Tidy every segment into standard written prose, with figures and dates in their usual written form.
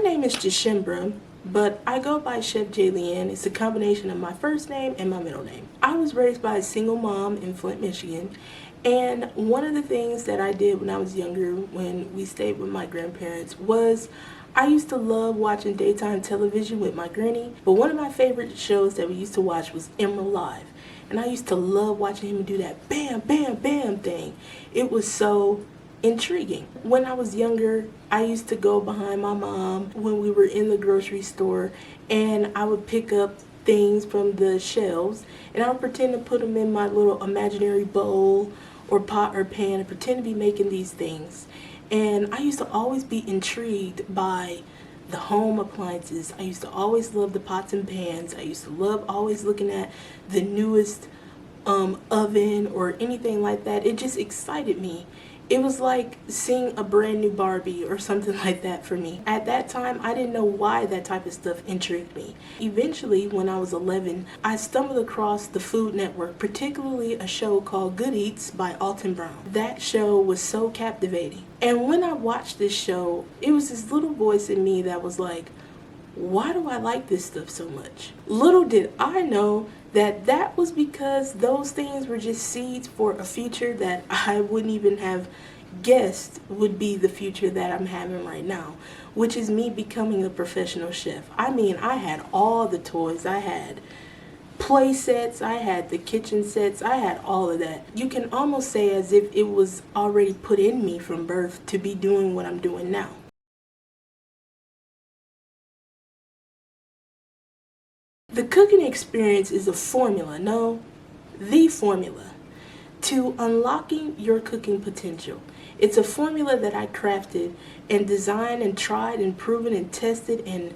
name is Jashimbra, but I go by Chef JLCE. It's a combination of my first name and my middle name. I was raised by a single mom in Flint, Michigan, and one of the things that I did when I was younger, when we stayed with my grandparents, was I used to love watching daytime television with my granny, but one of my favorite shows that we used to watch was Emerald Live. And I used to love watching him do that bam, bam, bam thing. It was so intriguing. When I was younger, I used to go behind my mom when we were in the grocery store, and I would pick up things from the shelves, and I would pretend to put them in my little imaginary bowl or pot or pan and pretend to be making these things. And I used to always be intrigued by the home appliances. I used to always love the pots and pans. I used to love always looking at the newest oven or anything like that. It just excited me. It was like seeing a brand new Barbie or something like that for me. At that time, I didn't know why that type of stuff intrigued me. Eventually, when I was 11, I stumbled across the Food Network, particularly a show called Good Eats by Alton Brown. That show was so captivating. And when I watched this show, it was this little voice in me that was like, why do I like this stuff so much? Little did I know that was because those things were just seeds for a future that I wouldn't even have guessed would be the future that I'm having right now, which is me becoming a professional chef. I mean, I had all the toys. I had play sets, I had the kitchen sets, I had all of that. You can almost say as if it was already put in me from birth to be doing what I'm doing now. The cooking experience is a formula, no, the formula to unlocking your cooking potential. It's a formula that I crafted and designed and tried and proven and tested and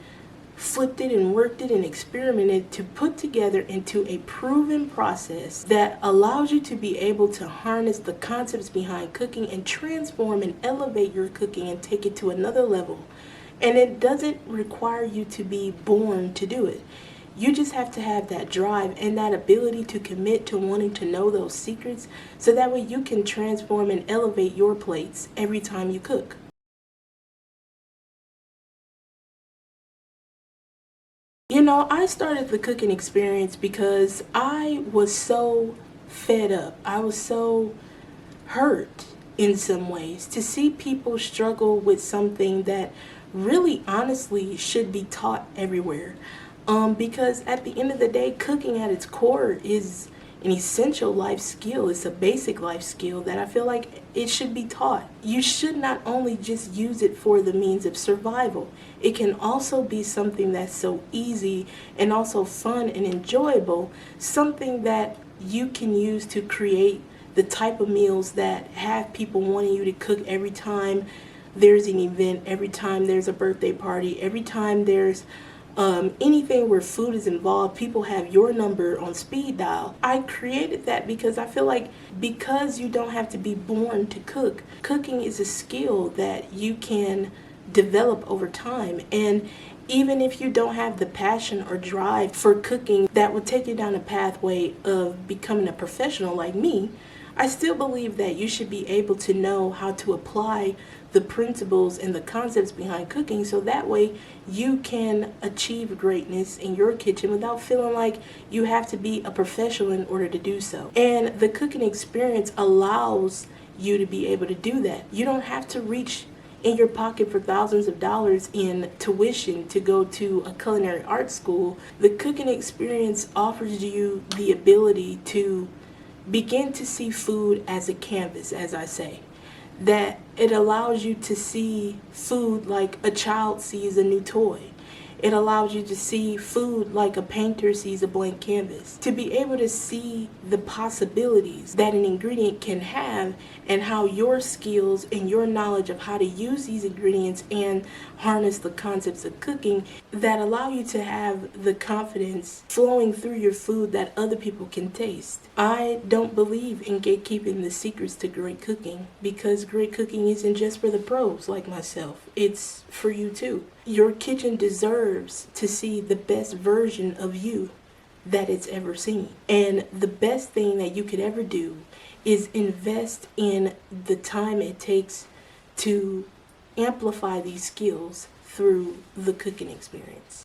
flipped it and worked it and experimented to put together into a proven process that allows you to be able to harness the concepts behind cooking and transform and elevate your cooking and take it to another level. And it doesn't require you to be born to do it. You just have to have that drive and that ability to commit to wanting to know those secrets so that way you can transform and elevate your plates every time you cook. You know, I started the cooking experience because I was so fed up. I was so hurt in some ways to see people struggle with something that really honestly should be taught everywhere. Because at the end of the day, cooking at its core is an essential life skill. It's a basic life skill that I feel like it should be taught. You should not only just use it for the means of survival. It can also be something that's so easy and also fun and enjoyable, something that you can use to create the type of meals that have people wanting you to cook every time there's an event, every time there's a birthday party, every time there's anything where food is involved, people have your number on speed dial. I created that because I feel like because you don't have to be born to cook, cooking is a skill that you can develop over time. And even if you don't have the passion or drive for cooking that would take you down a pathway of becoming a professional like me, I still believe that you should be able to know how to apply the principles and the concepts behind cooking so that way you can achieve greatness in your kitchen without feeling like you have to be a professional in order to do so. And the cooking experience allows you to be able to do that. You don't have to reach in your pocket for thousands of dollars in tuition to go to a culinary arts school. The cooking experience offers you the ability to begin to see food as a canvas, as I say. That it allows you to see food like a child sees a new toy. It allows you to see food like a painter sees a blank canvas. To be able to see the possibilities that an ingredient can have and how your skills and your knowledge of how to use these ingredients and harness the concepts of cooking that allow you to have the confidence flowing through your food that other people can taste. I don't believe in gatekeeping the secrets to great cooking because great cooking isn't just for the pros like myself. It's for you too. Your kitchen deserves to see the best version of you that it's ever seen. And the best thing that you could ever do is invest in the time it takes to amplify these skills through the cooking experience.